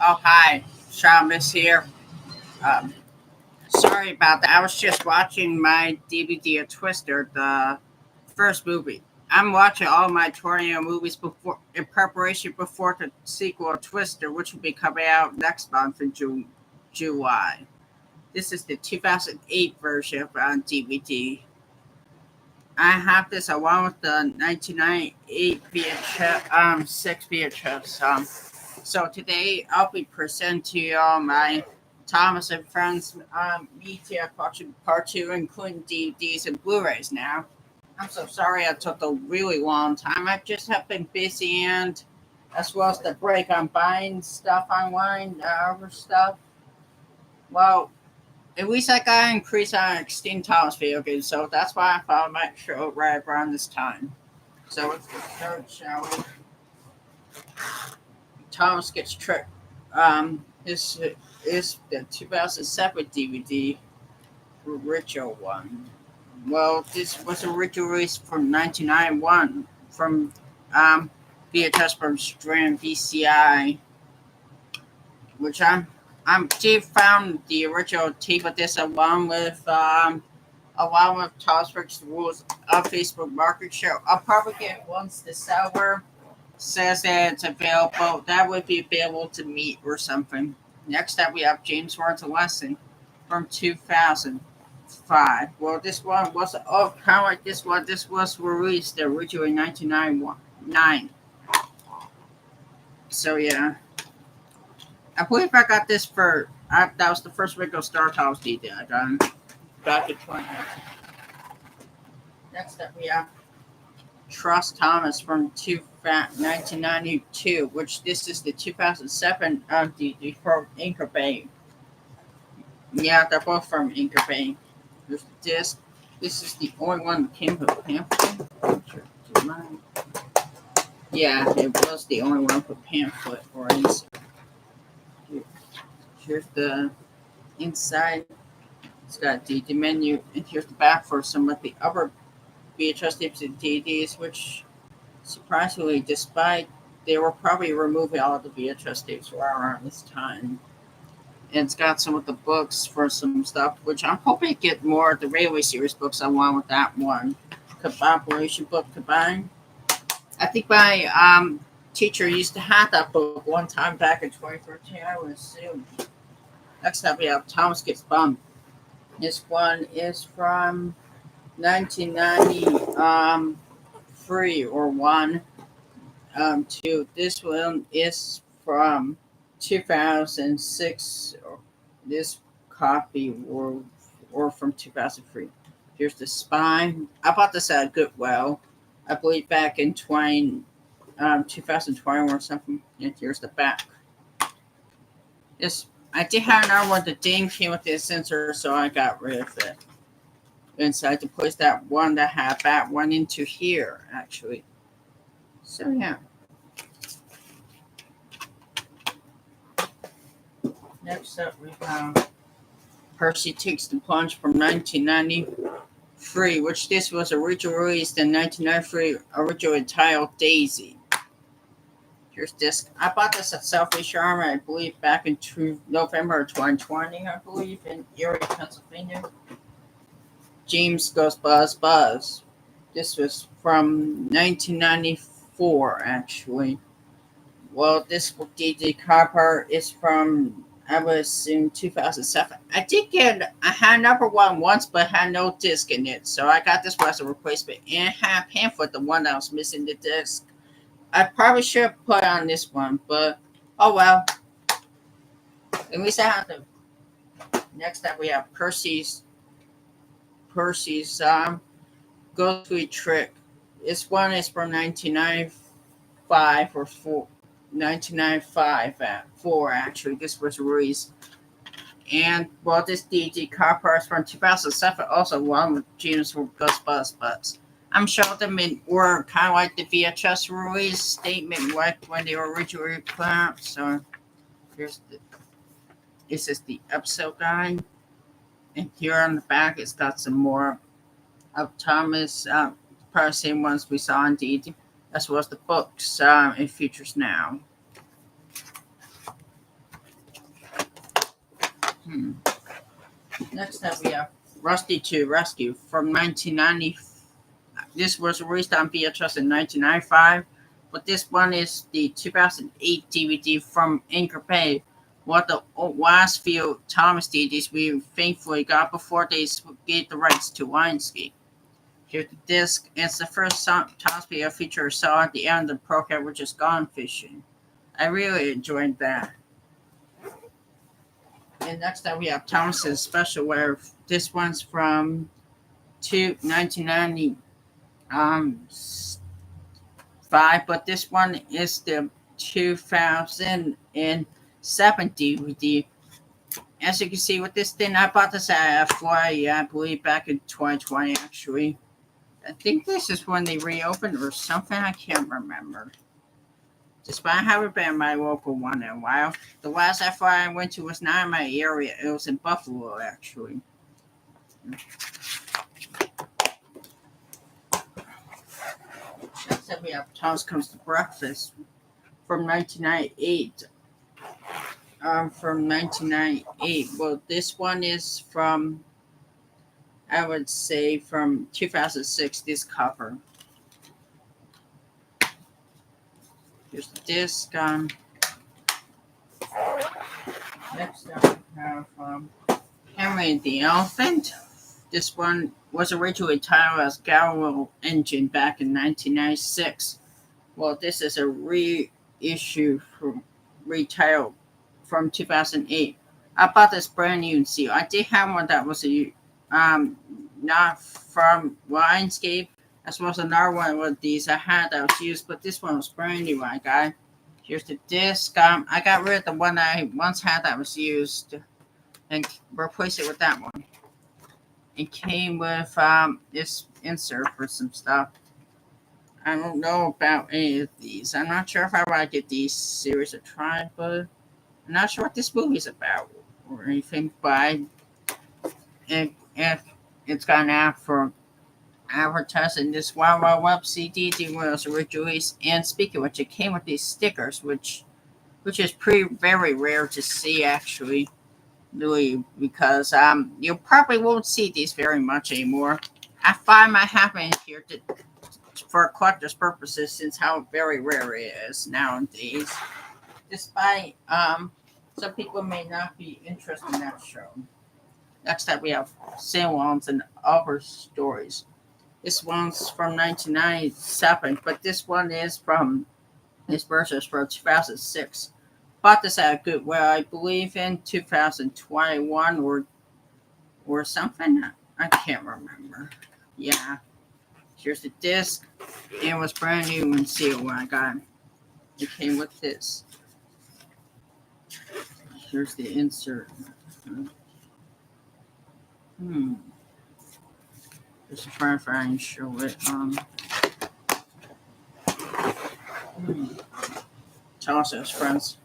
Oh, hi. Shamus here. Um, Sorry about that. I was just watching my DVD of Twister, the first movie. I'm watching all my Tornado movies before in preparation before the sequel Twister, which will be coming out next month in July. This is the 2008 version on DVD. I have this along with the 1998 VHS, 6 VHS. So today I'll be presenting to you all my Thomas and Friends media part 2, including DVDs and Blu-rays now. I'm so sorry I took a really long time. I just have been busy and as well as the break on buying stuff online, other stuff. Well, at least I got an increase on Extreme Thomas video games, so that's why I thought I might show it right around this time. So let's get started, shall we? Thomas gets tricked. This is the 2007 DVD original one. Well, this was originally released from 1991 from VHS from Strand VCI, which I'm Dave found the original tape of this along with Thomas Rick's rules of Facebook Market Share. I'll probably get it once the seller says that it's available. That would be available to meet or something. Next up, we have James Warren's Lesson from 2005. Well, this one was kind of like this one. This was released originally in 1999. So yeah, I believe I got this that was the first Ringo Star Towers DVD I got back in 20. Next up, we have Trust Thomas from 1992, which this is the 2007 DVD from Anchor Bay. Yeah, they're both from Anchor Bay. There's the disc. This is the only one that came with a pamphlet. Yeah, it was the only one with pamphlet or insert. Here's the inside. It's got the menu, and here's the back for some of the other VHS tapes and DVDs, which surprisingly, despite they were probably removing all of the VHS tapes around this time. And it's got some of the books for some stuff, which I'm hoping to get more of the Railway Series books along with that one. Operation book combined. I think my teacher used to have that book one time back in 2013, I would assume. Next up, we have Thomas Gets Bumped. This one is from 1993 or 1 2. This one is from 2006. This copy or from 2003. Here's the spine. I bought this at Goodwill, I believe back in 2020 or something. And here's the back. This I did have another one that didn't came with the sensor, so I got rid of it. Inside to place that one that had that one into here, actually. So yeah. Next up, we have Percy Takes the Plunge from 1993, which this was originally released in 1993, originally entitled Daisy. Here's this. I bought this at Southwest Armor, I believe, back in November 2020, I believe, in Erie, Pennsylvania. James Goes Buzz Buzz. This was from 1994, actually. Well, this DVD cover is from, I would assume, 2007. I had number one once, but had no disc in it, so I got this one as a replacement. And I had pamphlet, the one that was missing the disc. I probably should have put on this one, but oh well. At least I have the. Next up, we have Percy's Ghostly Trick. This one is from 1995 or 1995 at 4, actually. This was released. And well, this DVD cover is from 2007, also one with James Ghostbusters. I'm sure them were kind of like the VHS release statement, like when they were originally put out. So this is the episode guide. And here on the back, it's got some more of Thomas, probably the same ones we saw in DVD, as well as the books it features now. Hmm. Next up, we have Rusty to Rescue from 1990. This was released on VHS in 1995, but this one is the 2008 DVD from Anchor Bay. What the last few Thomas DVDs we thankfully got before they gave the rights to Lionsgate. Here's the disc. It's the first Thomas video feature I saw at the end of the program, which is Gone Fishing. I really enjoyed that. And next up, we have Thomas's Special Wear. This one's from 1990. 5, but this one is the 2007 DVD. As you can see with this thing, I bought this at Florida, I believe back in 2020 actually. I think this is when they reopened or something, I can't remember. Despite having been in my local one in a while, the last FYI I went to was not in my area, it was in Buffalo actually. Next up, we have Thomas Comes to Breakfast from 1998. From 1998. Well, this one is from, I would say, from 2006. This cover. Here's the disc. Next up, we have Henry the Elephant. This one was originally titled as Galileo Engine back in 1996. Well, this is a reissue retitled from 2008. I bought this brand new in seal. I did have one that was not from Lionsgate, as well as another one with these I had that was used, but this one was brand new. I got. Here's the disc. I got rid of the one I once had that was used and replaced it with that one. It came with this insert for some stuff. I don't know about any of these. I'm not sure if I want to give these series a try, but I'm not sure what this movie's about or anything. But if it's got an app for advertising this Wild Wild Web CD was originally, and speaking of which, it came with these stickers, which is very rare to see actually. Really, because you probably won't see these very much anymore. I find my happening here for collector's purposes, since how very rare it is nowadays. Despite some people may not be interested in that show. Next up, we have Sandworms and Other Stories. This one's from 1997, but this one is from this version is from 2006. Bought this at Goodwill, I believe, in 2021 or something. I can't remember. Yeah. Here's the disc. It was brand new and sealed when I got it. It came with this. Here's the insert. Just trying to find and show it. Thomas's friends.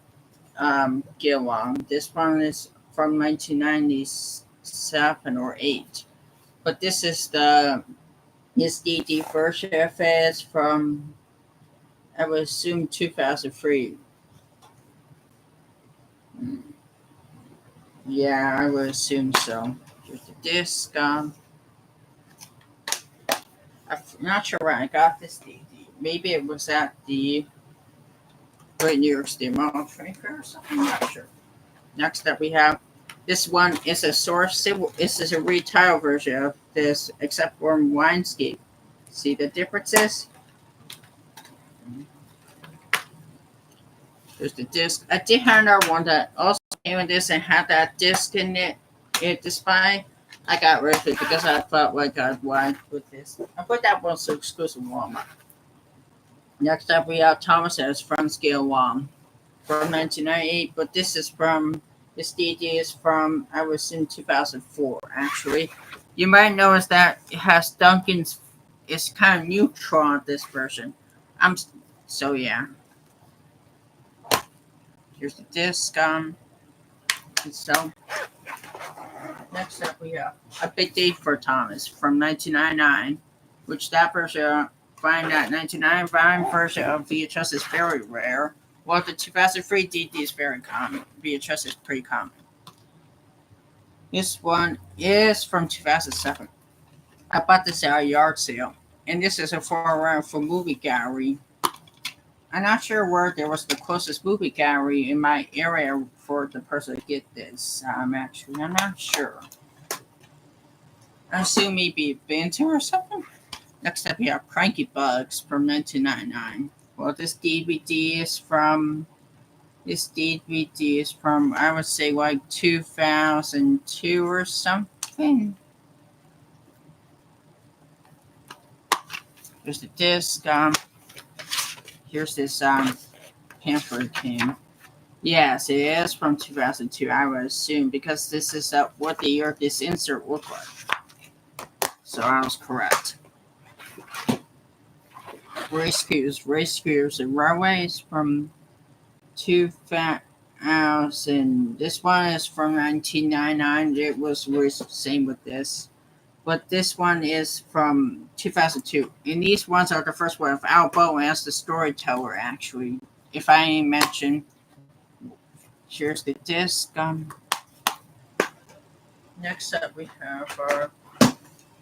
Get along. This one is from 1997 or 8, but this is the DD version of it is from, I would assume, 2003. Yeah, I would assume so. Here's the disc. I'm not sure where I got this DVD. Maybe it was at the Great New York State Mall Trade Fair or something. I'm not sure. Next up, we have this one is a source. This is a retitle version of this, except for Lionsgate. See the differences? There's the disc. I did have another one that also came with this and had that disc in it. Despite I got rid of it because I felt like I'd want with this. I put that one so exclusive Walmart. Next up, we have Thomas as from Scale Long from 1998, but this DVD is from, I was in 2004, actually. You might notice that it has Duncan's, it's kind of neutral on this version. So yeah. Here's the disc. So, next up, we have A Big Day for Thomas from 1999, which that version, find that 1999 version of VHS is very rare. While the 2003 DVD is very common. VHS is pretty common. This one is from 2007. I bought this at a yard sale, and this is a forerunner for movie gallery. I'm not sure where there was the closest movie gallery in my area for the person to get this. Actually, I'm not sure. I assume maybe Bantu or something. Next up, we have Cranky Bugs from 1999. Well, this DVD is from I would say like 2002 or something. Here's the disc. Here's this pamphlet came. Yes, it is from 2002. I would assume because this is what the year this insert looked like. So I was correct. Race Cruise, and Railways from 2000. This one is from 1999. It was released same with this. But this one is from 2002. And these ones are the first one of Al Bowen as the storyteller, actually. If I ain't mentioned. Here's the disc. Next up, we have our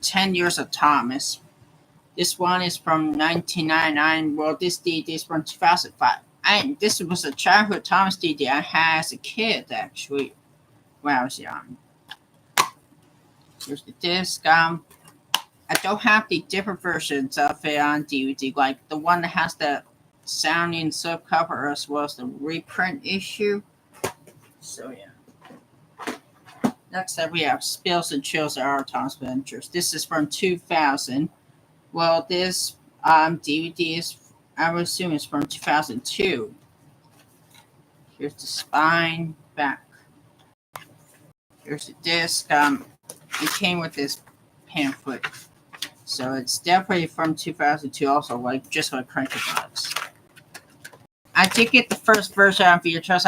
10 Years of Thomas. This one is from 1999. Well, this DVD is from 2005. This was a childhood Thomas DVD I had as a kid, actually, when I was young. Here's the disc. I don't have the different versions of it on DVD, like the one that has the sounding subcover as well as the reprint issue. So, yeah. Next up, we have Spills and Chills at Our Thomas Adventures. This is from 2000. Well, this DVD is, I would assume, is from 2002. Here's the spine back. Here's the disc. It came with this pamphlet, so it's definitely from 2002. Also, just like Cranky Bugs. I did get the first version of VHS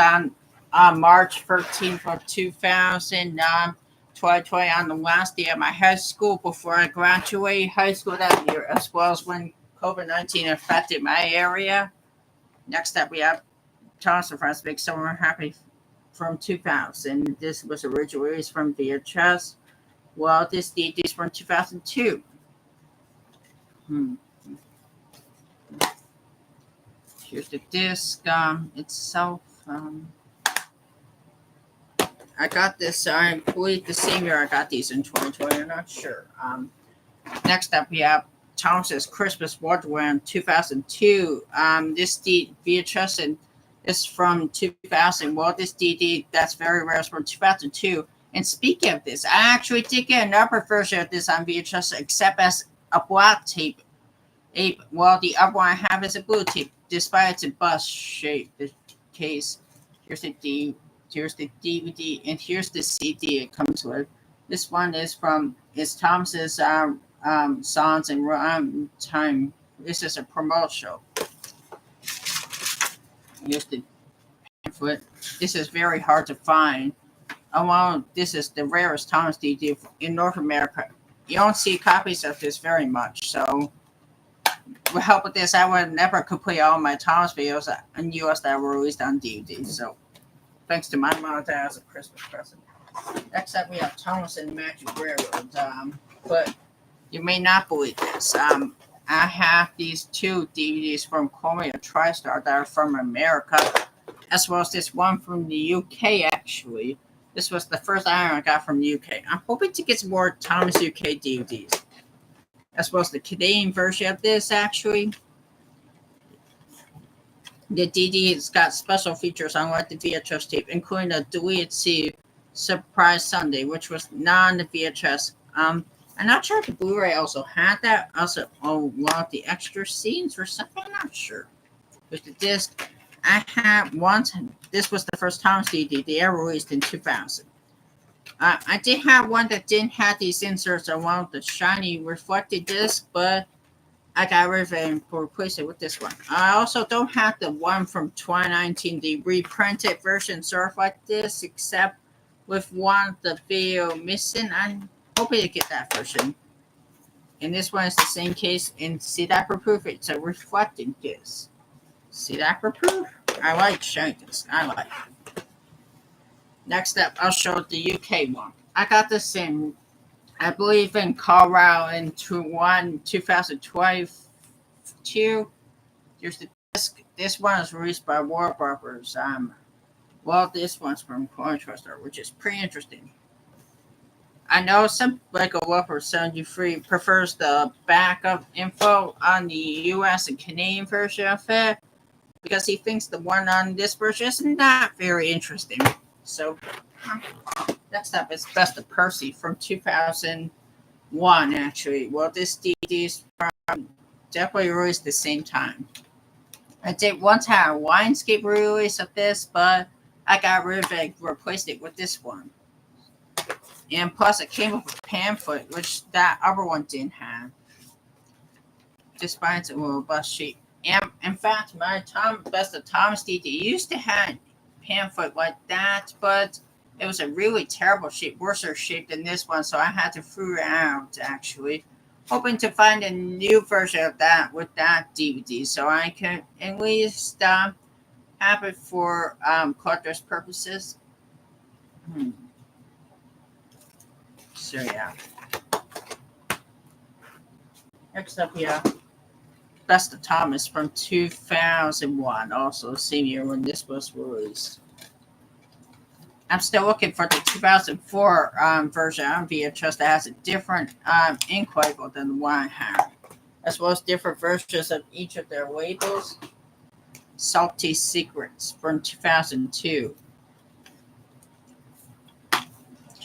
on March 13th of 2020 on the last day of my high school before I graduated high school that year, as well as when COVID-19 affected my area. Next up, we have Thomas and Friends Make Someone Happy from 2000. This was originally released from VHS. Well, this DVD is from 2002. Here's the disc itself. I got this, I believe the same year I got these in 2020. I'm not sure. Next up, we have Thomas's Christmas Wonderland 2002. This VHS is from 2000. Well, this DVD, that's very rare, is from 2002. And speaking of this, I actually did get another version of this on VHS, except as a black tape. Well, the other one I have is a blue tape, despite it's a bust shape. The case. Here's the DVD, and here's the CD it comes with. This one is Thomas's songs and rhyme time. This is a promotional. Here's the pamphlet. This is very hard to find. This is the rarest Thomas DVD in North America. You don't see copies of this very much, so with help with this, I would never complete all my Thomas videos in US that were released on DVD. So, thanks to my mom and dad as a Christmas present. Next up, we have Thomas and the Magic Railroad. But you may not believe this. I have these two DVDs from Columbia TriStar that are from America, as well as this one from the UK, actually. This was the first item I got from the UK. I'm hoping to get some more Thomas UK DVDs, as well as the Canadian version of this, actually. The DVD's got special features unlike the VHS tape, including the deleted scene Surprise Sunday, which was not on the VHS. I'm not sure if the Blu-ray also had that. Also, one of the extra scenes or something. I'm not sure. With the disc, I had once. This was the first Thomas DVD they ever released in 2000. I did have one that didn't have these inserts on one of the shiny reflected disc, but I got rid of it and replaced it with this one. I also don't have the one from 2019, the reprinted version, sort of like this, except with one the video missing. I'm hoping to get that version. And this one is the same case. And see that for proof? It's a reflecting disc. See that for proof? I like shiny discs. I like it. Next up, I'll show the UK one. I got this in, I believe, in Colorado in 2022. There's the disc. This one is released by Warner Brothers. Well, this one's from Coin Truster, which is pretty interesting. I know some Lego Lover 73 prefers the backup info on the US and Canadian version of it because he thinks the one on this version is not very interesting. So, next up is Best of Percy from 2001, actually. Well, this DVD is from definitely released the same time. I did once have a Lionsgate release of this, but I got rid of it and replaced it with this one. And plus, it came with a pamphlet, which that other one didn't have. Despite its robust sheet. And in fact, my Best of Thomas DVD used to have a pamphlet like that, but it was a really terrible shape, worse shape than this one, so I had to throw it out, actually. Hoping to find a new version of that with that DVD, so I can at least have it for collector's purposes. So yeah. Next up, Best of Thomas from 2001, also the same year when this was released. I'm still looking for the 2004 version on VHS that has a different ink label than the one I have, as well as different versions of each of their labels. Salty Secrets from 2002.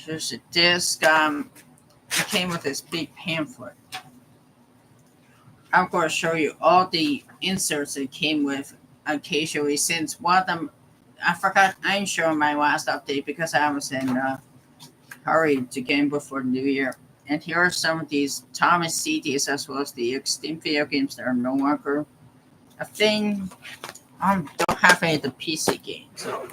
There's a disc. It came with this big pamphlet. I'm going to show you all the inserts it came with occasionally, since one of them, I forgot, I didn't show my last update because I was in a hurry to get in before the new year. And here are some of these Thomas CDs, as well as the extinct video games that are no longer a thing. I don't have any of the PC games. So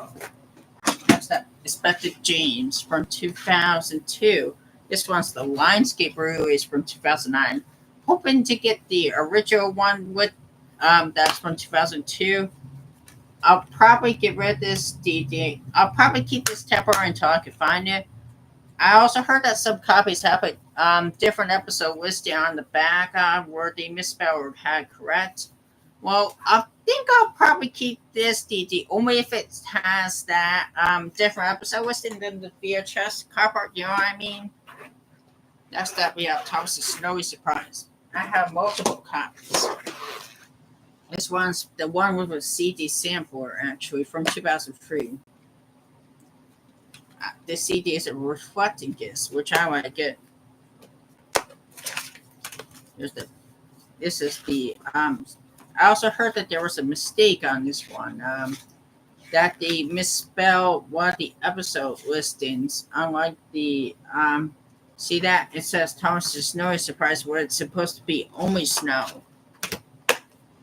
that's that Inspector James from 2002. This one's the Lionsgate release from 2009. Hoping to get the original one with that's from 2002. I'll probably get rid of this DVD. I'll probably keep this temporary until I can find it. I also heard that some copies have a different episode listed on the back where they misspelled or had correct. Well, I think I'll probably keep this DVD only if it has that different episode listed than the VHS cover. You know what I mean? Next up, we have Thomas' Snowy Surprise. I have multiple copies. This one's the one with a CD sampler, actually, from 2003. This CD is a reflecting disc, which I want to get. This is the, I also heard that there was a mistake on this one, that they misspelled one of the episode listings, unlike the, see that? It says Thomas' Snowy Surprise where it's supposed to be only snow.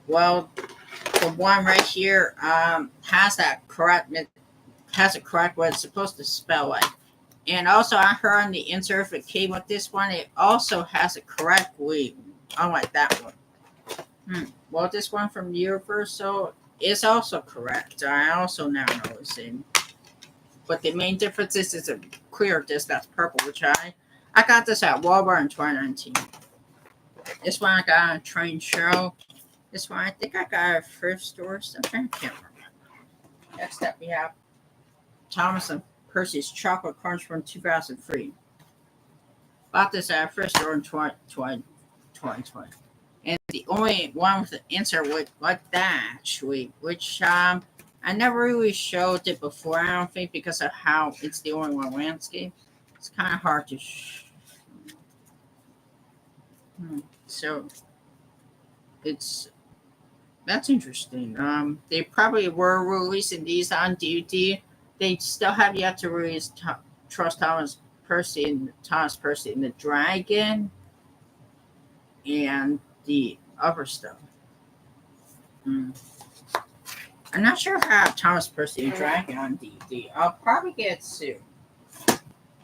Well, the one right here has that correct, has it correct what it's supposed to spell like. And also I heard on the insert, if it came with this one, it also has it correctly, unlike that one. Well, this one from Universal is also correct. I also now noticing. But the main difference is it's a clear disc that's purple, which I got this at Walmart in 2019. This one I got on a train show. This one I think I got at a thrift store or something. I can't remember. Next up we have Thomas and Percy's Chocolate Crunch from 2003. Bought this at a thrift store in 2020. And the only one with the insert like that, actually, which I never really showed it before, I don't think, because of how it's the only one landscape. It's kind of hard to So that's interesting. They probably were releasing these on DVD. They still have yet to release Thomas Percy and the Dragon and the other stuff. I'm not sure if I have Thomas Percy and Dragon on DVD. I'll probably get it soon.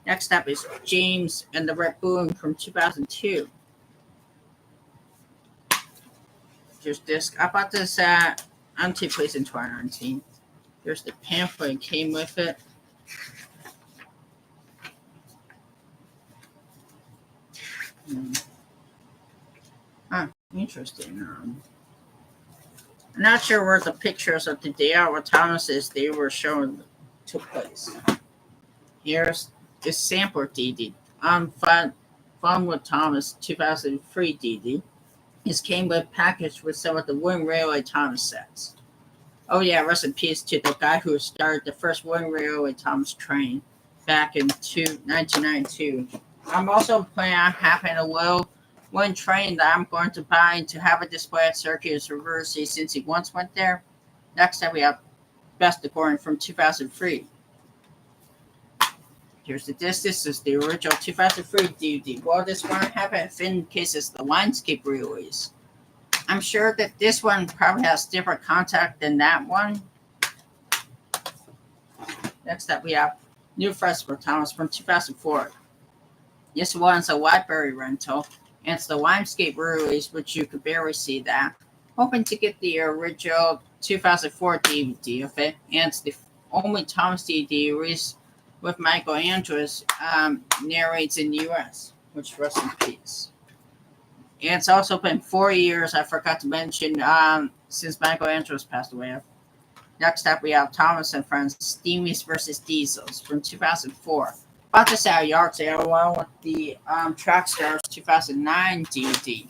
Next up is James and the Red Balloon from 2002. There's this. I bought this at Antique Place in 2019. There's the pamphlet that came with it. Hmm. Huh, interesting. I'm not sure where the pictures of the day out with Thomas's they were shown took place. Here's this sampler DD. Fun with Thomas 2003 DD. This came with packaged with some of the Wing Railway Thomas sets. Oh yeah, rest in peace to the guy who started the first Wing Railway Thomas train back in 1992. I'm also planning on having a little one train that I'm going to buy to have a display at Syracuse University since he once went there. Next up we have Best According from 2003. Here's the disc. This is the original 2003 DVD. Well, this one happened in cases the Lionscape release. I'm sure that this one probably has different contact than that one. Next up, we have New Festival Thomas from 2004. This one's a library rental, and it's the Lionscape release, which you could barely see that. Hoping to get the original 2004 DVD of it, and it's the only Thomas DVD released with Michael Andrews narrates in the U.S., which rest in peace. And it's also been 4 years, I forgot to mention, since Michael Andrews passed away. Next up, we have Thomas and Friends, Steamies versus Diesels from 2004. About to say a yard sale along with the Track Stars 2009 DVD.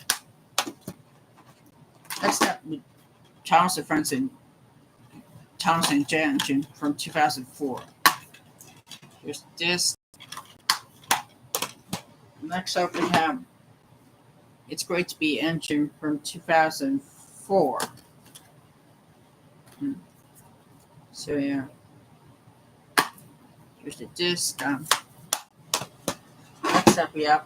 Next up, Thomas and Friends and Thomas and Jet Engine from 2004. Here's this. Next up, we have It's Great to Be Engine from 2004. So yeah, here's the disc. Next up, we have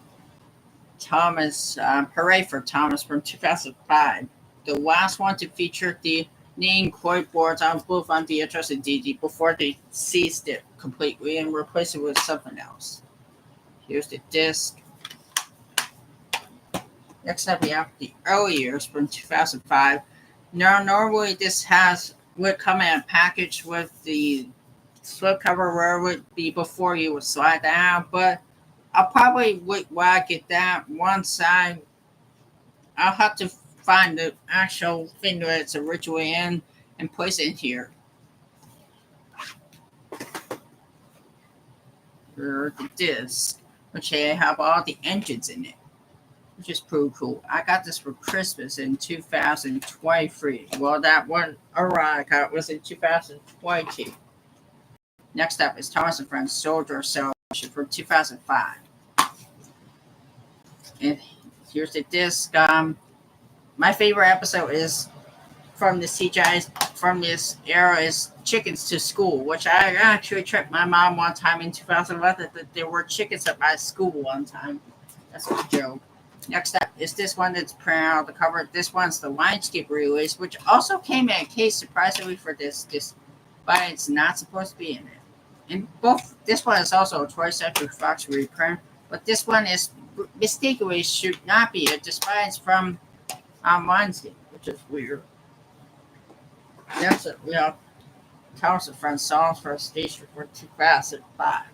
Thomas. Hooray for Thomas from 2005. The last one to feature the name Koi boards on both on VHS and DVD before they seized it completely and replaced it with something else. Here's the disc. Next up, we have the early years from 2005. Now, normally this would come in a package with the slipcover where it would be before you would slide down, but I'll probably wait while I get that once I'll have to find the actual thing that it's originally in and place it in here. For the disc, which they have all the engines in it, which is pretty cool. I got this for Christmas in 2023. Well, that one I got was in 2022. Next up is Thomas and Friends Soldier Celebration from 2005. And here's the disc. My favorite episode is from the CGI from this era is Chickens to School, which I actually tricked my mom one time in 2011 that there were chickens at my school one time. That's a joke. Next up is this one that's printed out the cover. This one's the Lionscape release, which also came in a case surprisingly for this, but it's not supposed to be in it. And this one is also a 20th Century Fox reprint, but this one is mistakenly should not be it, despite it's from Lionscape, which is weird. Next up, we have Thomas and Friends Songs for a Station for 2005.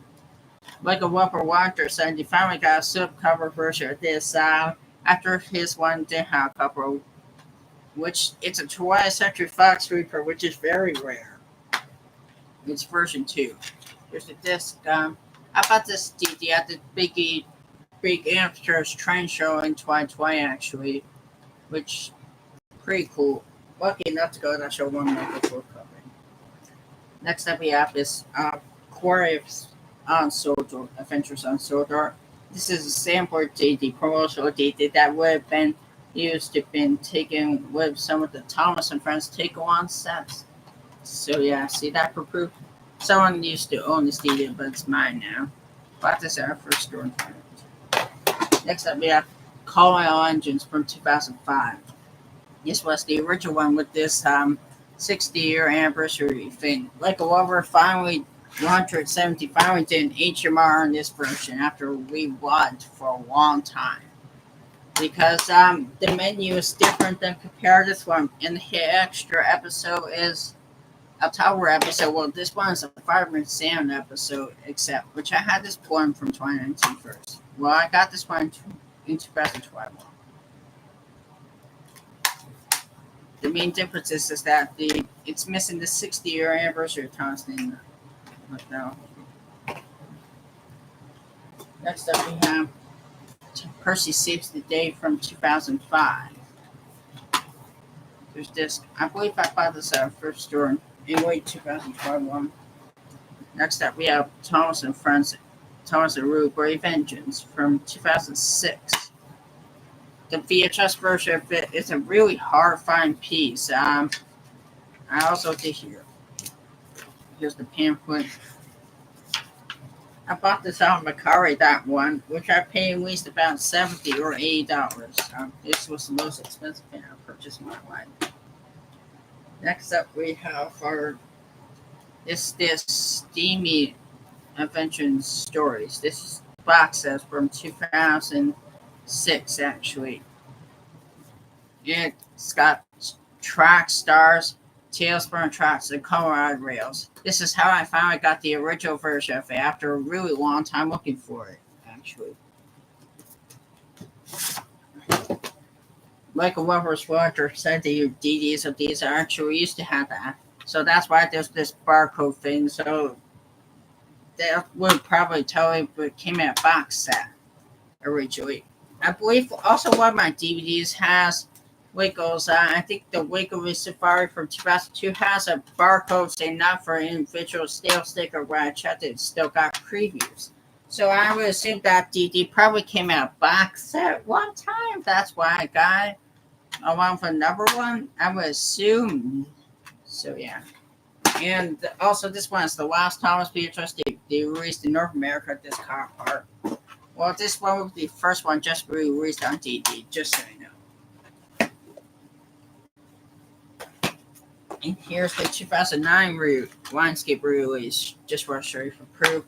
Like a Whopper Wonder said, he finally got a slipcover version of this after his one didn't have a cover, which it's a 20th Century Fox reprint, which is very rare. It's version 2. Here's the disc. I bought this DVD at the big amateurs train show in 2020, actually, which pretty cool. Lucky enough to go to that show 1 month before covering. Next up, we have this Quarries on Soldier, Adventures on Soldier. This is a sampler DVD, promotional DVD that would have been used to been taken with some of the Thomas and Friends take-on sets. So yeah, see that for proof. Someone used to own this DVD, but it's mine now. Bought this at our first store. Next up, we have Calling All Engines from 2005. This was the original one with this 60-year anniversary thing. Like a Lover finally 170 finally did an HMR in this version after we watched for a long time. Because the menu is different than compared to this one. And the extra episode is a Tower episode. Well, this one is a Fireman Sam episode, except which I had this one from 2019 first. Well, I got this one in 2021. The main difference is that it's missing the 60-year anniversary of Thomas Name. Now, next up we have Percy Saves the Day from 2005. There's this. I believe I bought this at a first store in late 2021. Next up we have Thomas and Friends, Thomas and Rue Brave Engines from 2006. The VHS version of it is a really hard-to-find piece. I also did here. Here's the pamphlet. I bought this out of Macari, that one, which I paid at least about $70 or $80. This was the most expensive thing I purchased in my life. Next up, we have this Steamy Adventures Stories. This box set from 2006, actually. It's got track stars, Tailspur tracks, and Colorado rails. This is how I finally got the original version of it after a really long time looking for it, actually. Michael Weber's Walter said the DVDs of these actually used to have that. So that's why there's this barcode thing. So that would probably tell you, but it came in a box set originally. I believe also one of my DVDs has Waco's. I think the Waco Safari from 2002 has a barcode saying not for individual stale sticker. Where I checked it, still got previews. So I would assume that DVD probably came in a box set one time. That's why I got it along for number one. I would assume. So yeah. And also this one is the last Thomas VHS they released in North America. This car part. Well, this one was the first one just released on DVD. Just so you know. And here's the 2009 Lionsgate release, just for show you for proof.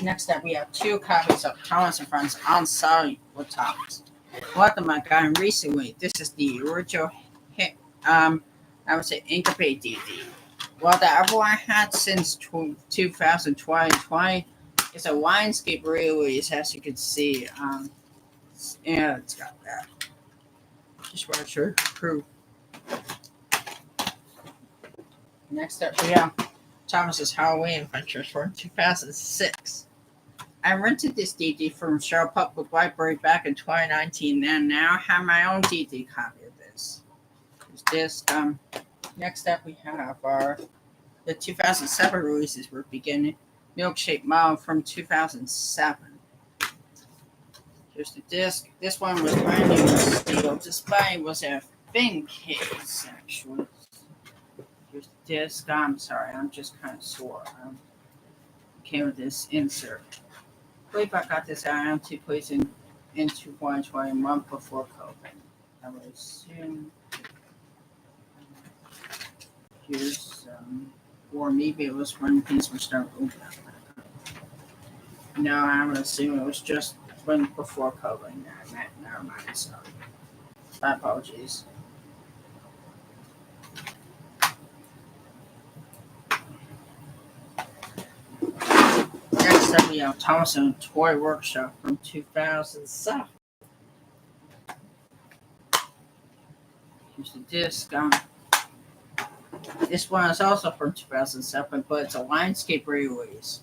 Next up, we have 2 copies of Thomas and Friends on solid with Thomas. One of them I got recently. This is the original hit, I would say Incubate DVD. Well, the other one I had since 2020 is a Lionsgate release, as you can see. Yeah, it's got that. Just want to show you proof. Next up, we have Thomas's Halloween Adventures from 2006. I rented this DVD from Cheryl Public Library back in 2019, and now I have my own DVD copy of this. There's this. Next up, we have the 2007 releases we're beginning. Milkshake Mom from 2007. Here's the disc. This one was brand new steel. This body was a thin case, actually. Here's the disc. I'm sorry, I'm just kind of sore. Came with this insert. I believe I got this out to place in 2021 before COVID. I would assume. Here's or maybe it was when things were starting to open up. No, I would assume it was just when before COVID. Never mind. Sorry. My apologies. Next up, we have Thomason Toy Workshop from 2007. Here's the disc. This one is also from 2007, but it's a Lionsgate release.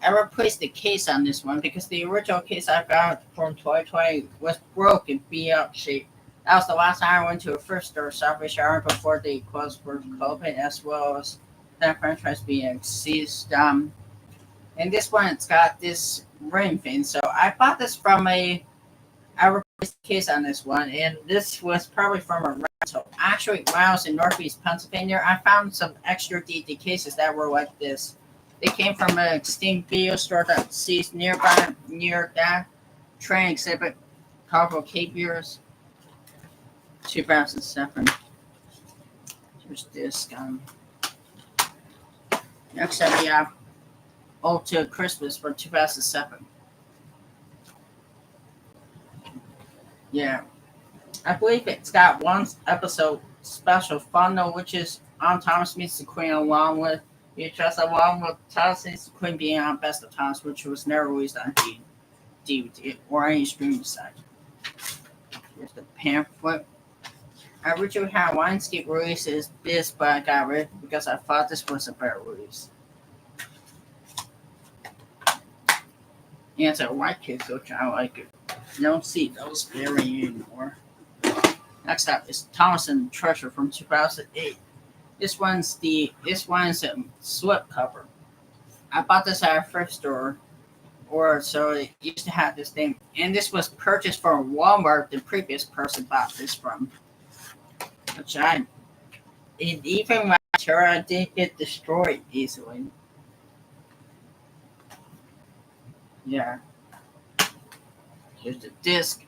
I replaced the case on this one because the original case I found from 2020 was broken, beat up shape. That was the last time I went to a first store Salvation Army before they closed for COVID, as well as that franchise being ceased. And this one, it's got this ring thing. So I bought this from I replaced the case on this one, and this was probably from a rental. Actually, when I was in Northeast Pennsylvania, I found some extra DVD cases that were like this. They came from an extinct video store that sees near that train exhibit, Carnival Cape Years, 2007. Here's this. Next up, we have Old to Christmas from 2007. Yeah. I believe it's got one episode special bundle, which is on Thomas Meets the Queen, along with VHS, along with Thomas Meets the Queen being on Best of Thomas, which was never released on DVD. DVD or any streaming site. Here's the pamphlet. I originally had Lionsgate releases this, but I got rid of it because I thought this was a better release. And it's a white case, which I like it. You don't see those very anymore. Next up is Thomas and the Treasure from 2008. This one's a slip cover. I bought this at a thrift store, or so it used to have this thing. And this was purchased from Walmart. The previous person bought this from, even my Terra didn't get destroyed easily. Yeah. Here's the disc.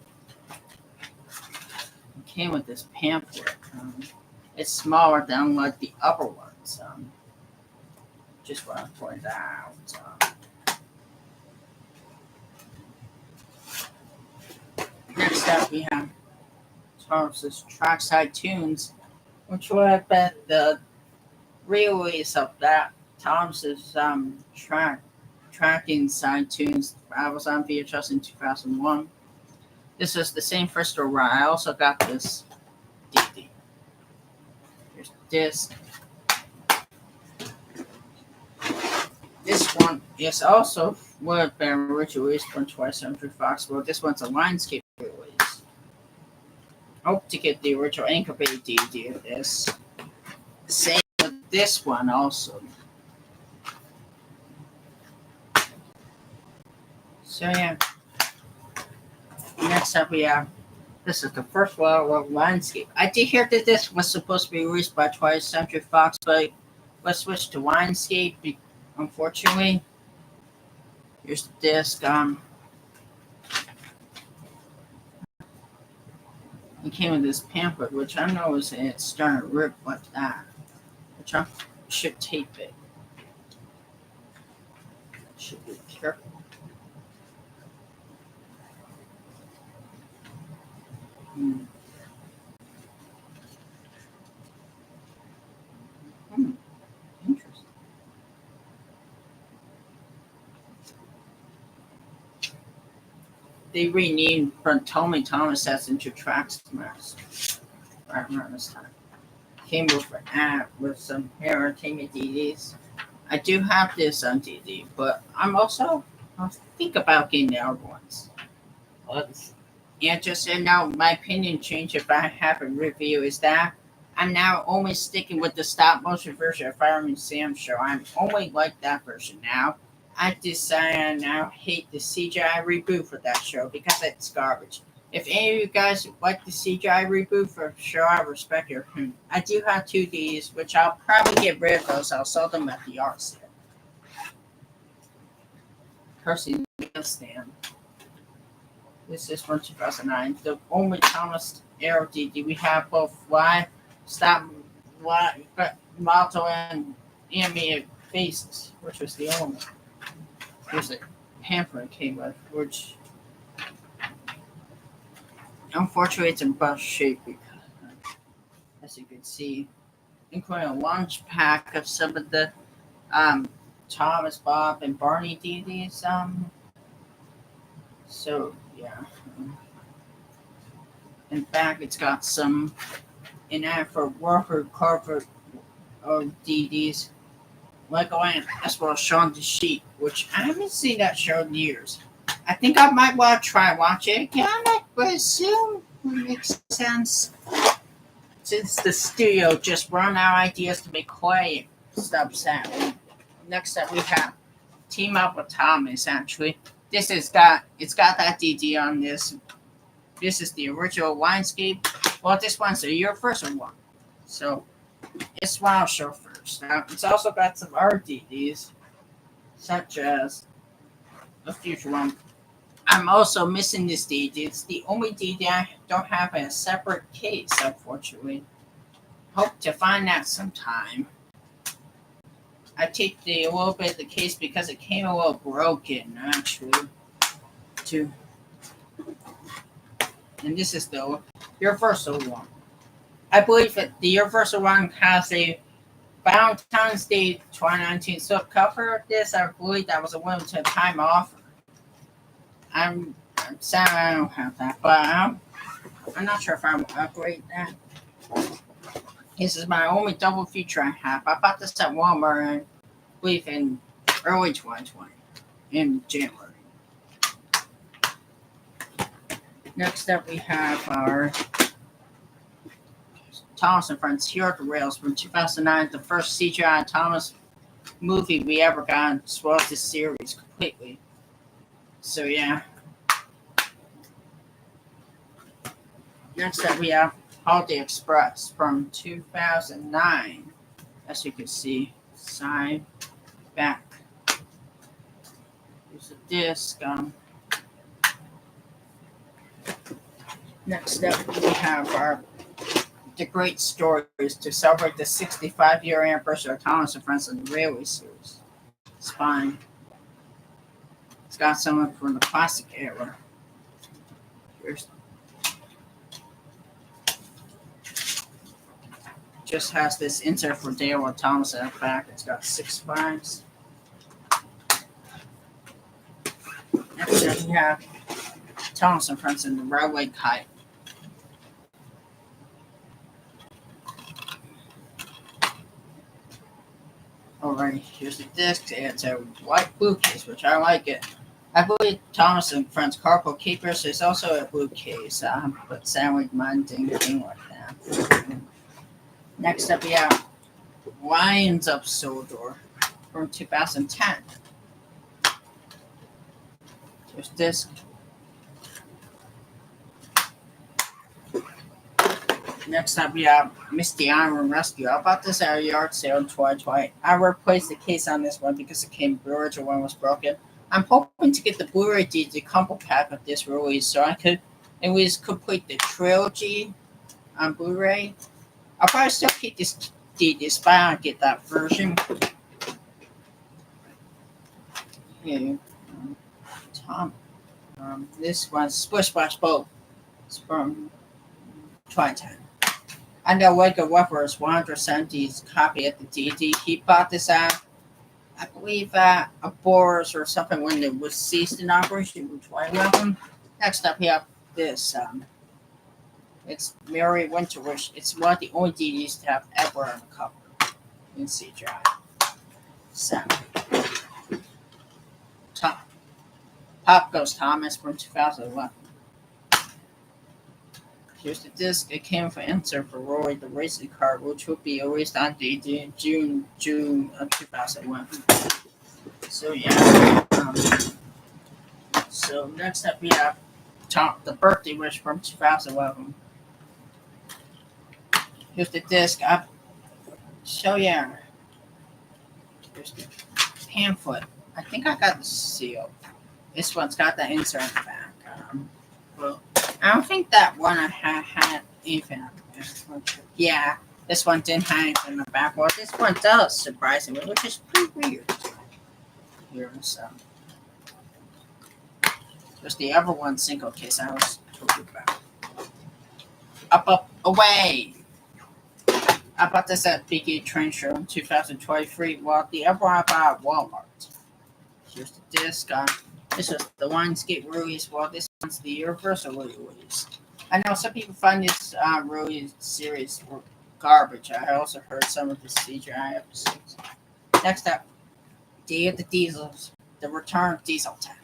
It came with this pamphlet. It's smaller than like the upper ones. Just want to point out. Next up, we have Thomas's Trackside Tunes, which would have been the release of that Thomas's tracking side tunes. I was on VHS in 2001. This is the same first store where I also got this DVD. Here's the disc. This one is also would have been originally released from 20th Century Fox, but this one's a Lionsgate release. Hope to get the original Anchorbated DVD of this. Same with this one also. So yeah. Next up we have, this is the first one of Lionsgate. I did hear that this was supposed to be released by 20th Century Fox, but let's switch to Lionsgate, unfortunately. Here's the disc. It came with this pamphlet, which I know is it's starting to rip like that. Which I should tape it. Should be careful. Interesting. They renamed from Tommy Thomas as into Tracksmith right around this time. Came with an app with some entertainment DVDs. I do have this on DVD, but I'll think about getting the other ones. And just so now, my opinion change if I have a review is that I'm now only sticking with the stop motion version of Fireman Sam show. I'm only like that version now. I decided I now hate the CGI reboot for that show because it's garbage. If any of you guys like the CGI reboot for the show, I respect your opinion. I do have 2 Ds, which I'll probably get rid of those. I'll sell them at the art sale. Percy Stand. This is from 2009. The only Thomas Arrow DVD we have both live, Malto and animated faces, which was the only one. Here's a pamphlet it came with, which unfortunately it's in bad shape because, as you can see, including a launch pack of some of the Thomas, Bob, and Barney DVDs. So yeah. In fact, it's got some in ad for Walker Carver DVDs. Legoland as well as Shaun the Sheep, which I haven't seen that show in years. I think I might want to try watch it again, but assume it makes sense. Since the studio just run out ideas to make Clay stuff sadly. Next up we have Team Up with Thomas actually. It's got that DVD on this. This is the original Lionsgate. Well, this one's a Universal one. So it's one I'll show first. Now, it's also got some other DVDs, such as a future one. I'm also missing this DVD. It's the only DVD I don't have in a separate case, unfortunately. Hope to find that sometime. I taped a little bit of the case because it came a little broken, actually. Too. And this is the Universal one. I believe that the Universal one has a Valentine's Day 2019 slip cover of this. I believe that was a limited time offer. I'm Sad I don't have that, but I'm not sure if I will upgrade that. This is my only double feature I have. I bought this at Walmart, I believe, in early 2020, in January. Next up, we have our Thomas and Friends Here at the Rails from 2009, the first CGI Thomas movie we ever got, as well as this series completely. So, yeah. Next up, we have Holiday Express from 2009. As you can see, side, back. Here's a disc. Next up, we have The Great Stories to celebrate the 65-year anniversary of Thomas and Friends and the Railway series. It's fine. It's got someone from the classic era. Here's just has this insert for Dale and Thomas at the back. It's got 6 spines. Next up, we have Thomas and Friends and the Railway Kite. Alright, here's the disc. It's a white blue case, which I like it. I believe Thomas and Friends Carpool Keepers is also a blue case, but sadly mine didn't like that. Next up, we have Lions of Sodor from 2010. There's disc. Next up, we have Misty Island Rescue. I bought this at a yard sale in 2020. I replaced the case on this one because it came the original one was broken. I'm hoping to get the Blu-ray DVD combo pack of this release so I could at least complete the trilogy on Blu-ray. I'll probably still keep this DVD, but I don't get that version. Okay. This one's Splish Splash Boat. It's from 2010. I know Lego Weapons 170's copy of the DVD. He bought this at, I believe, at a Boris or something when it was ceased in operation with White Weapon. Next up, we have this. It's Merry Winter Wish. It's one of the only DVDs to have ever on the cover in CGI. So, Pop Goes Thomas from 2011. Here's the disc. It came with an insert for Roy the Racing Car, which will be released on DVD in June of 2011. So yeah. So next up we have The Birthday Wish from 2011. Here's the disc. So yeah. Here's the pamphlet. I think I got the seal. This one's got the insert in the back. Well, I don't think that one I had anything on the back. Yeah, this one didn't have anything in the back. Well, this one does, surprisingly, which is pretty weird. Here's there's the other one single case I was talking about. Up, away! I bought this at BK Train Show in 2023, while the other one I bought at Walmart. Here's the disc. This is the Lionsgate release, while this one's the Universal release. I know some people find this release series garbage. I also heard some of the CGI episodes. Next up, Day of the Diesels, The Return of Diesel Time.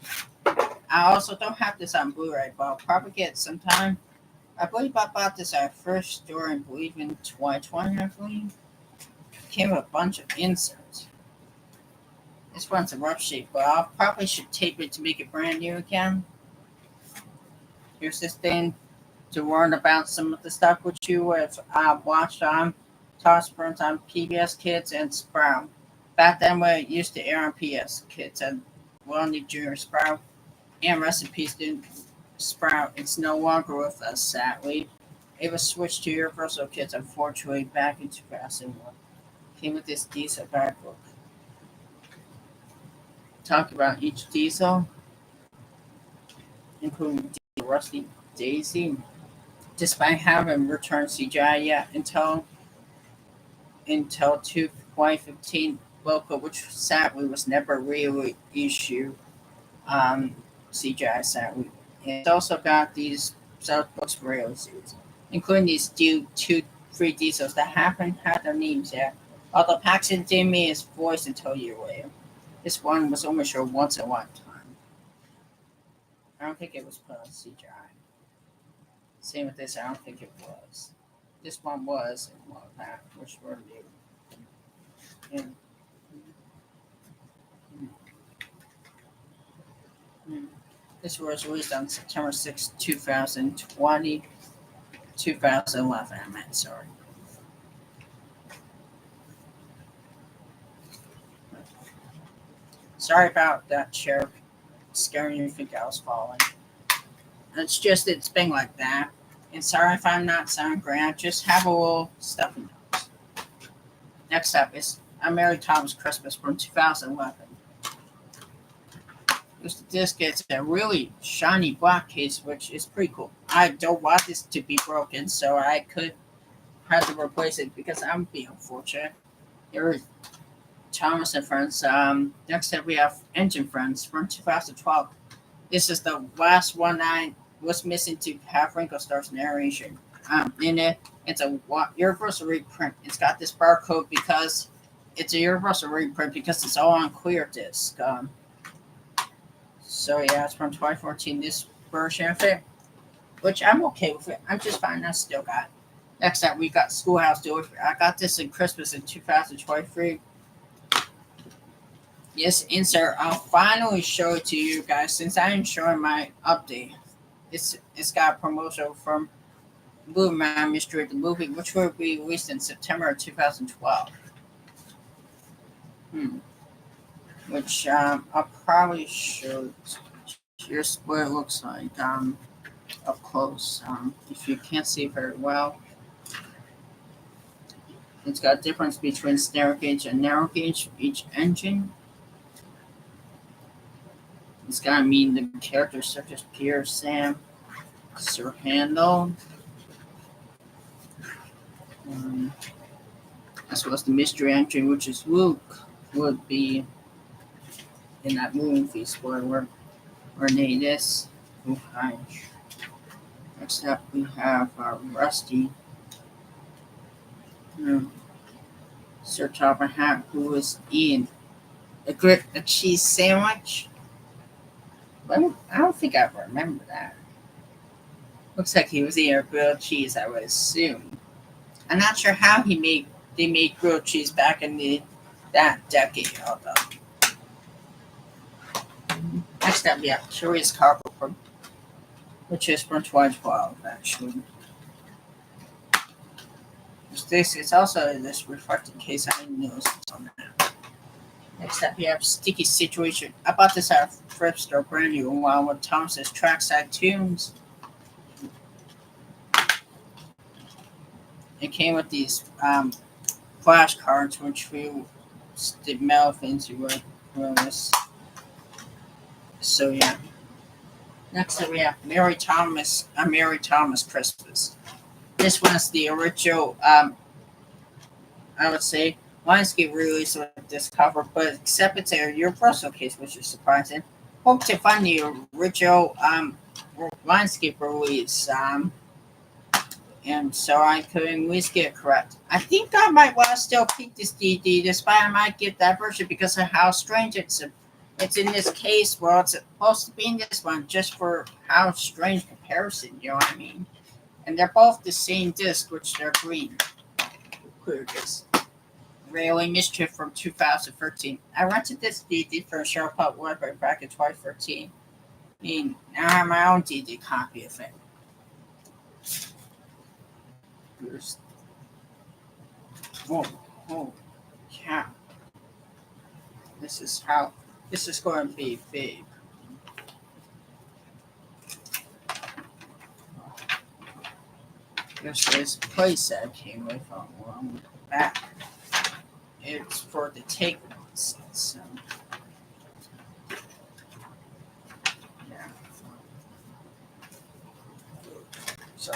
I also don't have this on Blu-ray, but I'll probably get it sometime. I believe I bought this at first store in, in 2020, I believe. Came with a bunch of inserts. This one's a rough shape, but I probably should tape it to make it brand new again. Here's this thing to warn about some of the stuff which you have watched on Toss Burns on PBS Kids and Sprout. Back then when it used to air on PBS Kids and Lonely Junior Sprout. And rest in peace to Sprout. It's no longer with us, sadly. It was switched to Universal Kids, unfortunately, back in 2001. Came with this diesel guidebook. Talk about each diesel, including Rusty Daisy, despite having returned CGI yet until 2015 local, which sadly was never really issued CGI sadly. It's also got these South Books Rail series, including these two free diesels that haven't had their names yet. Although Paxton did make his voice until a year later. This one was only shown once at one time. I don't think it was put on CGI. Same with this, I don't think it was. This one was, and one of that, which were new. And, this was released on September 6, 2020. 2011, I meant, sorry. Sorry about that, Sheriff. Scaring you think I was falling. It's just, it's been like that. And sorry if I'm not sounding great, I just have a little stuffy nose. Next up is A Mary Thomas Christmas from 2011. This disc gets a really shiny black case, which is pretty cool. I don't want this to be broken, so I could have to replace it because I'm being unfortunate. Here is Thomas and Friends. Next up, we have Engine Friends from 2012. This is the last one I was missing to have Ringo Starr's narration. In it, it's a universal reprint. It's got this barcode because it's a universal reprint because it's all on clear disc. So yeah, it's from 2014. This version of it, which I'm okay with it. I'm just fine. I still got it. Next up, we got Schoolhouse Delivery. I got this in Christmas in 2023. Yes, insert. I'll finally show it to you guys since I am showing my update. It's got a promotion from Movie Man Mystery of the Movie, which will be released in September of 2012. Which I'll probably show. Here's what it looks like up close. If you can't see very well, it's got a difference between narrow gauge and narrow gauge for each engine. It's got to mean the characters such as Pierre, Sam, Sir Handel, as well as the mystery engine, which is Luke, would be in that movie spoiler. Renatus. Next up, we have Rusty. Sir Topper Hat, who was eating a cheese sandwich. Well, I don't think I remember that. Looks like he was eating a grilled cheese, I would assume. I'm not sure how they made grilled cheese back in that decade, although. Next up, we have Curious Cargo, which is from 2012, actually. It's also in this reflecting case. I didn't notice it's on that. Next up, we have Sticky Situation. I bought this at a thrift store, brand new, along with Thomas's Trackside Tunes. It came with these flashcards, which we did mail into this. So yeah. Next up, we have Mary Thomas, A Mary Thomas Christmas. This one is the original, I would say, Lionsgate release with this cover, but except it's a universal case, which is surprising. Hope to find the original Lionsgate release, and so I could at least get it correct. I think I might want to still keep this DVD, despite I might get that version because of how strange it's in this case. Well, it's supposed to be in this one just for how strange comparison, you know what I mean? And they're both the same disc, which they're green. Clear disc. Railway Mischief from 2013. I rented this DVD for a Sharp Up library back in 2013. I mean, now I have my own DVD copy of it. Here's... Oh, cow. This is going to be big. There's this place that I came with along with the back. It's for the take ones. So, yeah. So,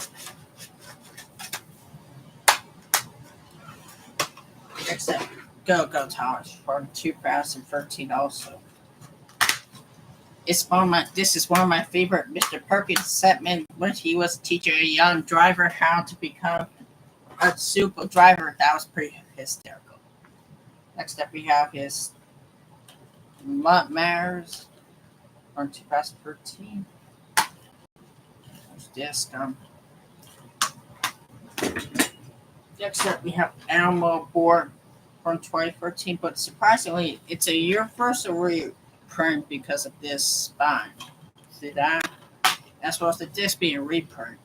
next up, Go Go Towers from 2013 also. This is one of my favorite Mr. Perkins segment when he was teaching a young driver how to become a super driver. That was pretty hysterical. Next up, we have his Nightmares from 2013. There's this. Next up, we have Animal Board from 2013, but surprisingly, it's a universal reprint because of this spine. See that? As well as the disc being a reprint.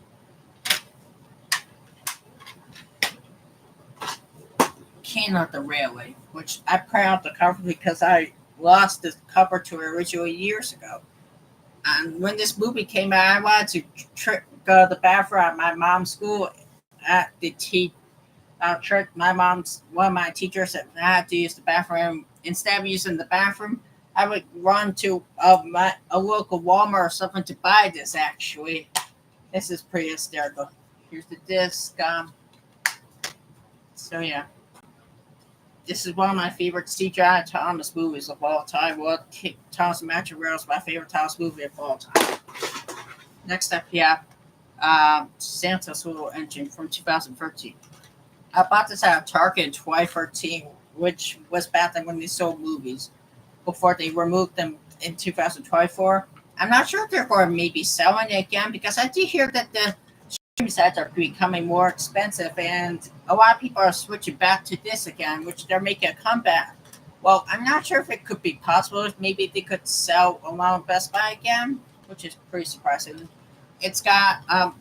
King of the Railway, which I printed out the cover because I lost the cover to it originally years ago. And when this movie came out, I wanted to go to the bathroom at my mom's school at the church. One of my teachers said I had to use the bathroom. Instead of using the bathroom, I would run to a local Walmart or something to buy this. Actually, this is pretty hysterical. Here's the disc. So yeah, this is one of my favorite C.J. Thomas movies of all time. Well, Thomas and Matthew Rail is my favorite Thomas movie of all time. Next up, we have Santa's Little Engine from 2013. I bought this at Target in 2013, which was back then when they sold movies before they removed them in 2024. I'm not sure if they're going to maybe selling it again because I did hear that the streaming sites are becoming more expensive and a lot of people are switching back to this again, which they're making a comeback. Well, I'm not sure if it could be possible if maybe they could sell along Best Buy again, which is pretty surprising. It's got a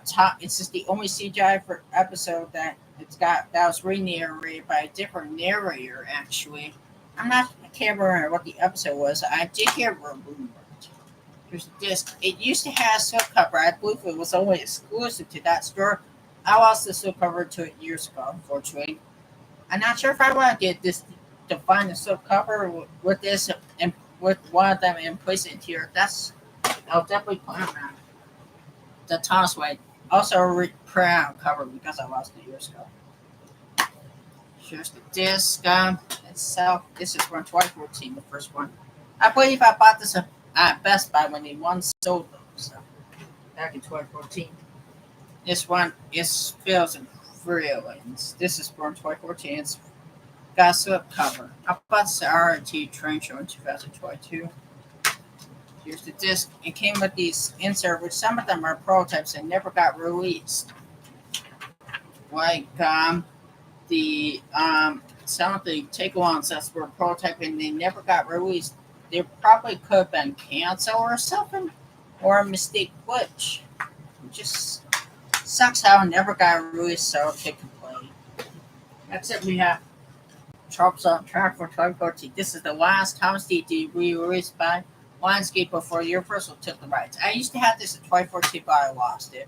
top. It's just the only CGI for episode that that was re-narrated by a different narrator. Actually, I can't remember what the episode was. I did hear rumors. Here's the disc. It used to have a slipcover. I believe it was only exclusive to that store. I lost the slipcover to it years ago, unfortunately. I'm not sure if I want to get this to find the slipcover with this and with one of them and place it here. I'll definitely plan that. The Thomas Way. Also a print cover because I lost it years ago. Here's the disc itself. This is from 2014, the first one. I believe I bought this at Best Buy when they once sold them. So back in 2014. This one is feels and feelings. This is from 2014. It's got a slip cover. I bought the RT Train Show in 2022. Here's the disc. It came with these inserts, which some of them are prototypes and never got released. Like some of the take-along sets were prototyping and they never got released. They probably could have been canceled or something, or a mistake glitch. It just sucks how it never got released so they could play. That's it. We have Tropes on Track for 2014. This is the last Thomas D.D. re-released by Lionsgate before Universal took the rights. I used to have this in 2014, but I lost it.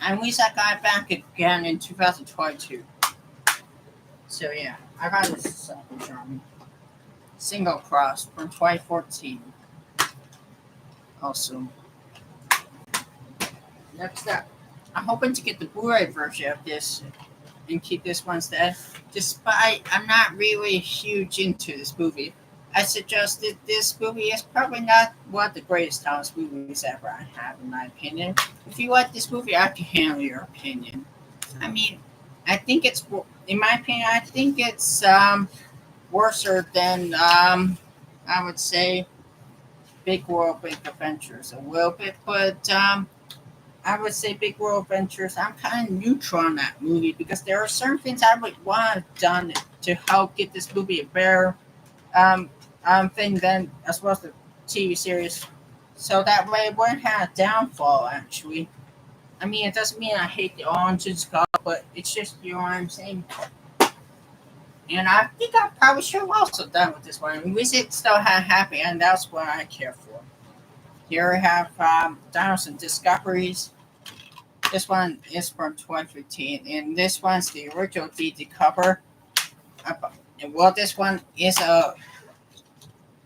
And at least I got it back again in 2022. So yeah, I got this second charming. Single Cross from 2014. Also, next up, I'm hoping to get the Blu-ray version of this and keep this one instead. Despite I'm not really huge into this movie, I suggest that this movie is probably not one of the greatest Thomas movies ever I have, in my opinion. If you like this movie, I can handle your opinion. I mean, I think it's, in my opinion, I think it's worse than, I would say, Big World, Big Adventures a little bit, but I would say Big World Adventures, I'm kind of neutral on that movie because there are certain things I would want to have done to help get this movie a better thing than as well as the TV series. So that way it wouldn't have a downfall, actually. I mean, it doesn't mean I hate the Orange and Skull, but it's just, you know what I'm saying? And I think I probably should have also done with this one. At least it still had happy, and that's what I care for. Here we have Dinosaur Discoveries. This one is from 2015, and this one's the original DD cover. Well, this one is a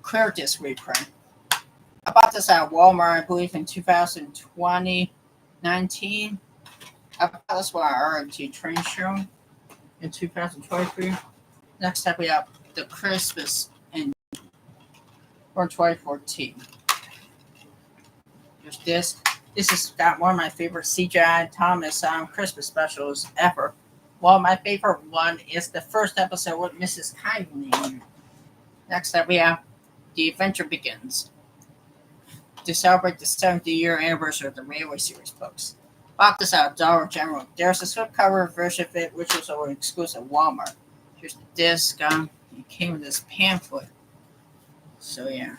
clear disc reprint. I bought this at Walmart, I believe, in 2019. I bought this one at RT Train Show in 2023. Next up, we have the Christmas in from 2014. There's this. This has got one of my favorite CGI Thomas Christmas specials ever. Well, my favorite one is the first episode with Mrs. Kindly. Next up, we have The Adventure Begins. To celebrate the 70-year anniversary of the Railway Series books. Bought this at Dollar General. There's a slipcover version of it, which was an exclusive Walmart. Here's the disc. It came with this pamphlet. So, yeah.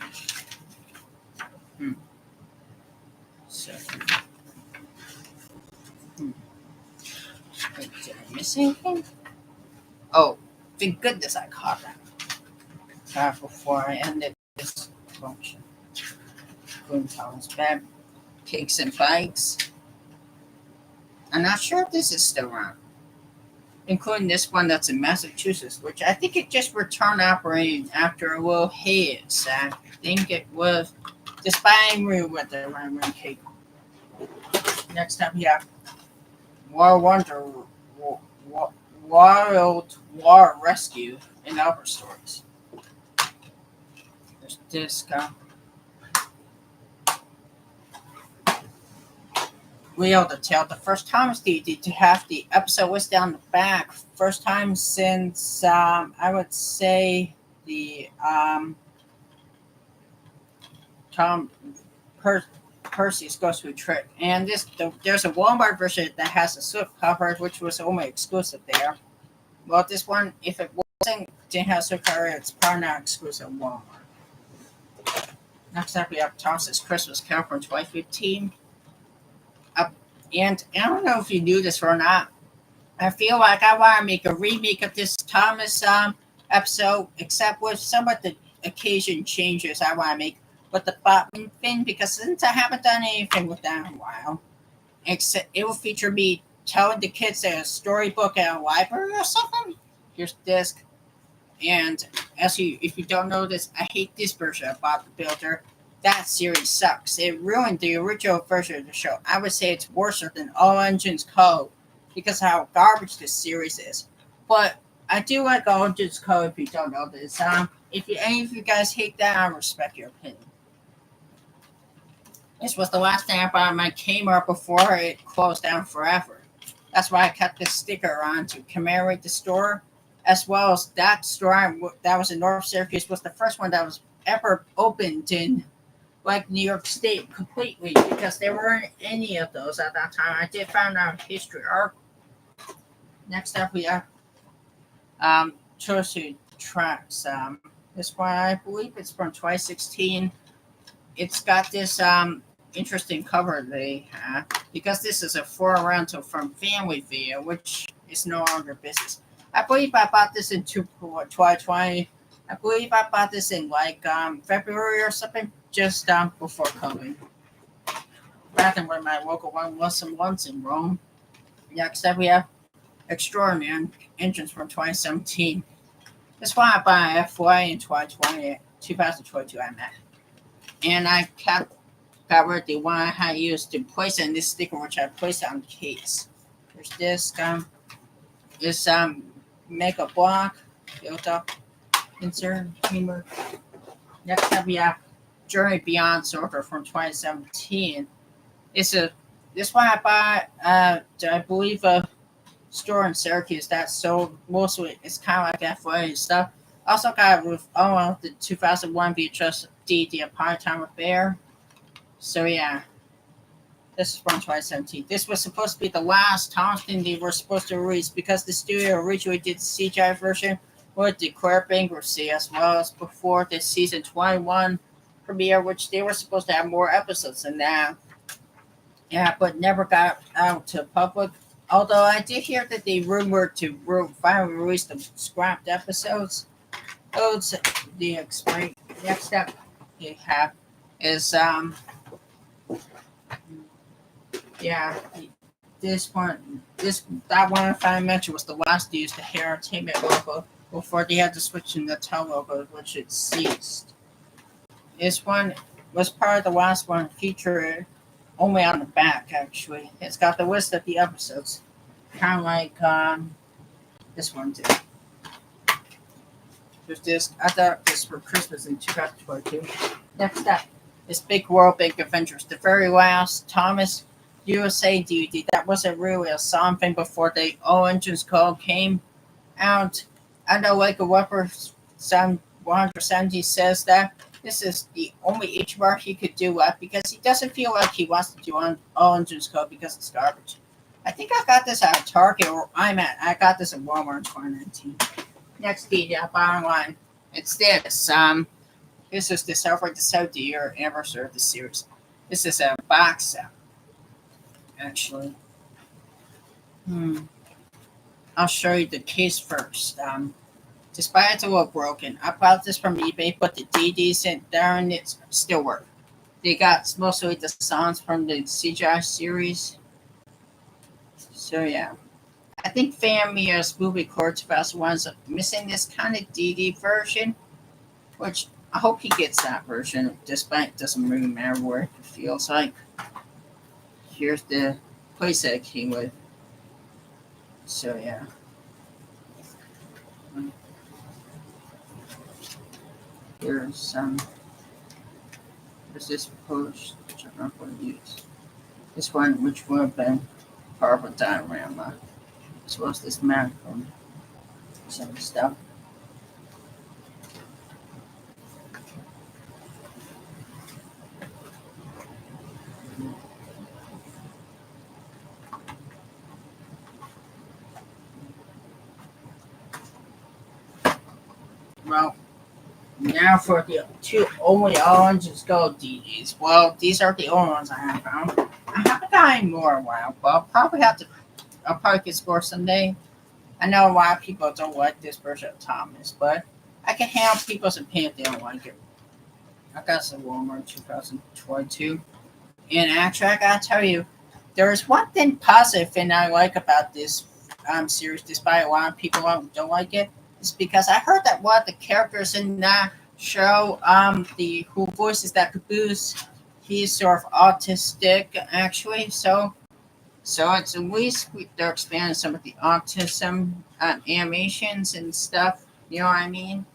So, wait, did I miss anything? Oh, thank goodness I caught that. Before I ended this function. Boom Thomas Bed. Cakes and Bikes. I'm not sure if this is still around. Including this one that's in Massachusetts, which I think it just returned operating after a little hiatus. I think it was the spying room with the Run Cake. Next up, we have Wild War Rescue and Other Stories. There's this guy. Wheel the Tale. The first time to have the episode was down the back. First time since I would say the Tom Percy's Ghost Food Trip. And there's a Walmart version that has a slip cover, which was only exclusive there. Well, this one, if it didn't have a slip cover, it's probably not exclusive Walmart. Next up, we have Thomas's Christmas Carol from 2015. And I don't know if you knew this or not. I feel like I want to make a remake of this Thomas episode, except with some of the occasion changes I want to make with the Botman thing, because since I haven't done anything with that in a while, except it will feature me telling the kids a storybook at a library or something. Here's the disc. And if you don't know this, I hate this version of Bob the Builder. That series sucks. It ruined the original version of the show. I would say it's worse than All Engines Code because of how garbage this series is. But I do like All Engines Code if you don't know this. If any of you guys hate that, I respect your opinion. This was the last thing I bought my Kmart before it closed down forever. That's why I kept this sticker on to commemorate the store, as well as that store that was in North Syracuse was the first one that was ever opened in New York State completely, because there weren't any of those at that time. I did find out history article. Next up, we have Chelsea Tracks. This one, I believe it's from 2016. It's got this interesting cover they have, because this is a foreign rental from Family Video, which is no longer business. I believe I bought this in 2020. I believe I bought this in February or something, just before COVID. Back in when my local one was some once in Rome. Next up, we have Extraordinary Entrance from 2017. This one I bought at FYI in 2022, I met. And I got rid of the one I had used to place in this sticker, which I placed on the case. There's this Mega Block built up insert humor. Next up, we have Journey Beyond Sorter from 2017. This one I bought I believe a store in Syracuse that sold mostly, it's kind of like FYA stuff. Also got it with the 2001 VHS The Upon Time of Bear. So yeah, this is from 2017. This was supposed to be the last Thomas thing they were supposed to release, because the studio originally did the CGI version would declare bankruptcy, as well as before the season 21 premiere, which they were supposed to have more episodes than that. Yeah, but never got out to public. Although I did hear that they rumored to finally release the scrapped episodes. The next step they have is that one I finally mentioned was the last to use the Hair Entertainment logo before they had to switch in the Tell logo, which it ceased. This one was part of the last one featured only on the back, actually. It's got the list of the episodes, kind of like this one did. There's this. I thought this for Christmas in 2022. Next up, This Big World, Big Adventures. The very last Thomas USA DVD. That wasn't really a something before the All Engines Code came out. I know like a Weber 170 says that this is the only HMR he could do left because he doesn't feel like he wants to do on All Engines Code because it's garbage. I think I got this at Target or I got this at Walmart in 2019. Next detail, bottom line. It's this. This is to celebrate the 70-year anniversary of the series. This is a box set, actually. I'll show you the case first. Despite it's a little broken, I bought this from eBay, but the DVDs in there and it still work. They got mostly the songs from the CGI series. So yeah. I think Famia's movie Court 2001 is missing this kind of DD version, which I hope he gets that version, despite it doesn't really matter where it feels like. Here's the place that it came with. So yeah. Here's there's this post which I'm not going to use. This one which would have been part of a diorama. As well as this map from some stuff. Well, now for the two only All Engines Go DVDs. Well, these are the only ones I have found. I haven't got any more in a while, but I'll probably get score someday. I know a lot of people don't like this version of Thomas, but I can handle people's opinion if they don't like it. I got some Walmart 2022. And actually, I gotta tell you, there is one thing positive thing I like about this series, despite a lot of people don't like it. Is because I heard that one of the characters in that show, the who voices that caboose, he's sort of autistic actually. So it's at least they're expanding some of the autism animations and stuff. You know what I mean?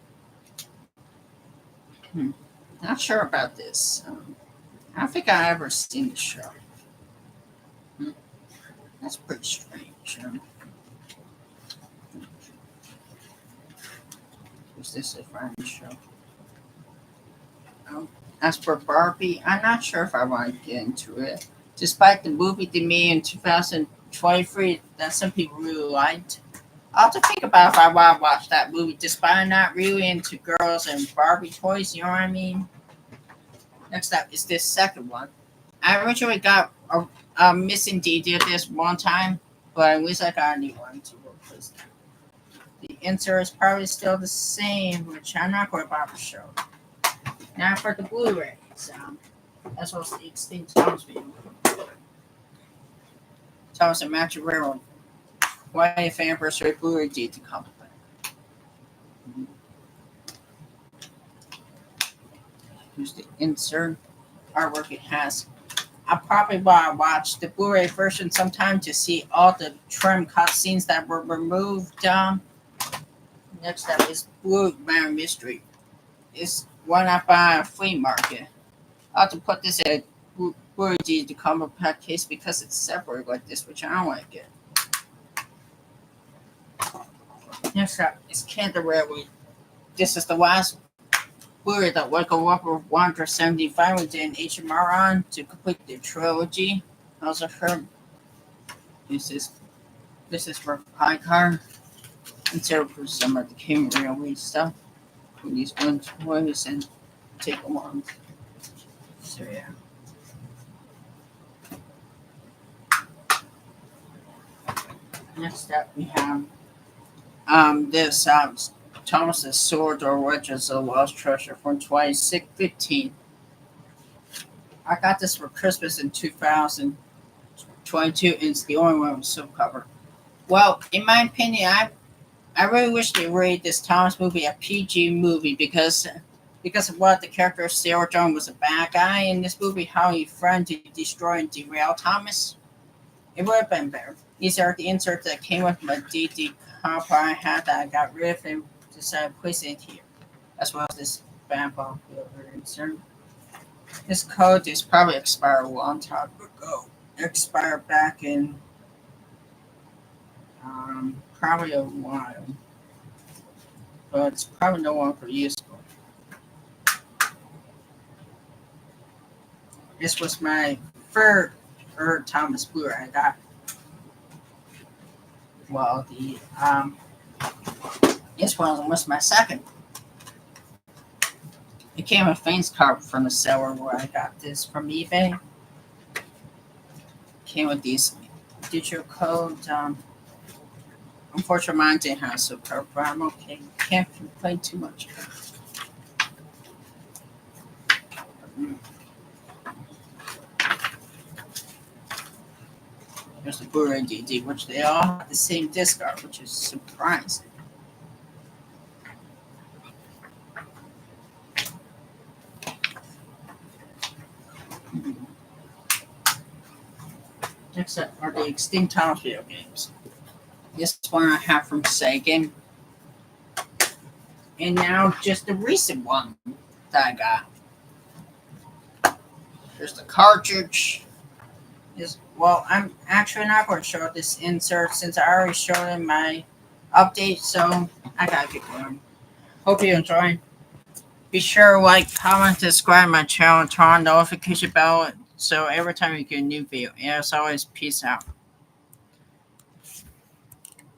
Not sure about this. I don't think I've ever seen the show. That's pretty strange. Was this a Friday show? As for Barbie, I'm not sure if I want to get into it. Despite the movie they made in 2023 that some people really liked, I'll have to think about if I want to watch that movie, despite I'm not really into girls and Barbie toys, you know what I mean? Next up is this second one. I originally got a missing DVD of this one time, but at least I got a new one to replace that. The insert is probably still the same, which I'm not going to bother to show. Now for the Blu-ray sound. That's what's the Extinct Thomas video. Thomas and Matthew Railroad. 20th anniversary Blu-ray DVD compliment. Here's the insert artwork it has. I probably want to watch the Blu-ray version sometime to see all the trim cutscenes that were removed. Next up is Blue Man Mystery. It's one up on a flea market. I'll have to put this in a Blu-ray to come pack case because it's separate like this, which I don't like it. Next up is Canter Railway. This is the last Blu-ray that Lego Rubber 175 we did an HMR on to complete the trilogy. I also heard this is for Pie Car. Instead for some of the King Railway stuff. Put these one toys and take them on. So yeah. Next up we have this Thomas's Sword or Wedges of Lost Treasure from 2015. I got this for Christmas in 2022 and it's the only one with silk cover. Well, in my opinion, I really wish they rated this Thomas movie a PG movie because of what the character Sarah John was a bad guy in this movie, how he threatened to destroy and derail Thomas. It would have been better. These are the inserts that came with my DD copper I had that I got rid of and decided to place it here, as well as this vampire insert. This code is probably expired a long time ago. Expired back in probably a while, but it's probably no longer useful. This was my third Thomas Blu-ray I got. Well, this one was my second. It came with a thanks card from the seller where I got this from eBay. Came with these digital codes. Unfortunately, mine didn't have super, but I'm okay. Can't complain too much. There's the Blu-ray DVD, which they all have the same disc art, which is surprising. Next up are the Extinct Tiles video games. This one I have from Sega. And now just the recent one that I got. There's the cartridge. Well, I'm actually not going to show this insert since I already showed in my update, so I gotta get going. Hope you enjoy. Be sure to like, comment, subscribe my channel, and turn on the notification bell so every time you get a new video. And as always, peace out.